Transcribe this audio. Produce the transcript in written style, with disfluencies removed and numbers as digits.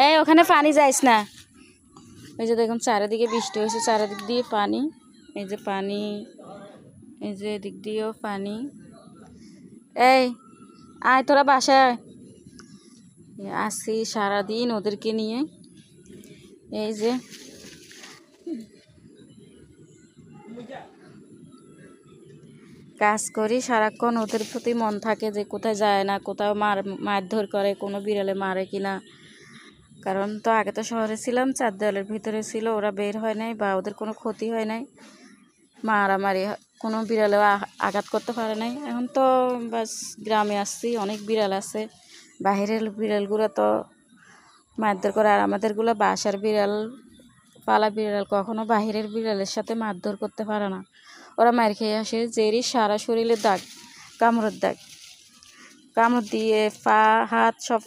এই ওখানে পানি যাইস না। এই যে দেখুন চারিদিকে বৃষ্টি হয়েছে, চারিদিক দিয়ে পানি। এই যে পানি, এই যে এদিক দিয়েও পানি। এই আয় তোরা বাসায়। আসি সারাদিন ওদেরকে নিয়ে। এই যে কাজ করি সারাক্ষণ, ওদের প্রতি মন থাকে যে কোথায় যায় না, কোথাও মারধর করে, কোনো বিড়ালে মারে কিনা। কারণ তো আগে তো শহরে ছিলাম, চার দেওয়ালের ভিতরে ছিল, ওরা বের হয় নাই বা ওদের কোনো ক্ষতি হয় নাই, মারামারি কোনো বিড়ালেও আঘাত করতে পারে নাই। এখন তো বাস গ্রামে আসছি, অনেক বিড়াল আছে, বাহিরের বিড়ালগুলো তো মারধর করে, আর আমাদেরগুলো বাসার বিড়াল, পালা বিড়াল কখনো বাহিরের বিড়ালের সাথে মারধর করতে পারে না। ওরা মার খেয়ে আসে, জেরি সারা শরীরে দাগ, কামড়ের দাগ, কামড় দিয়ে পা হাত সব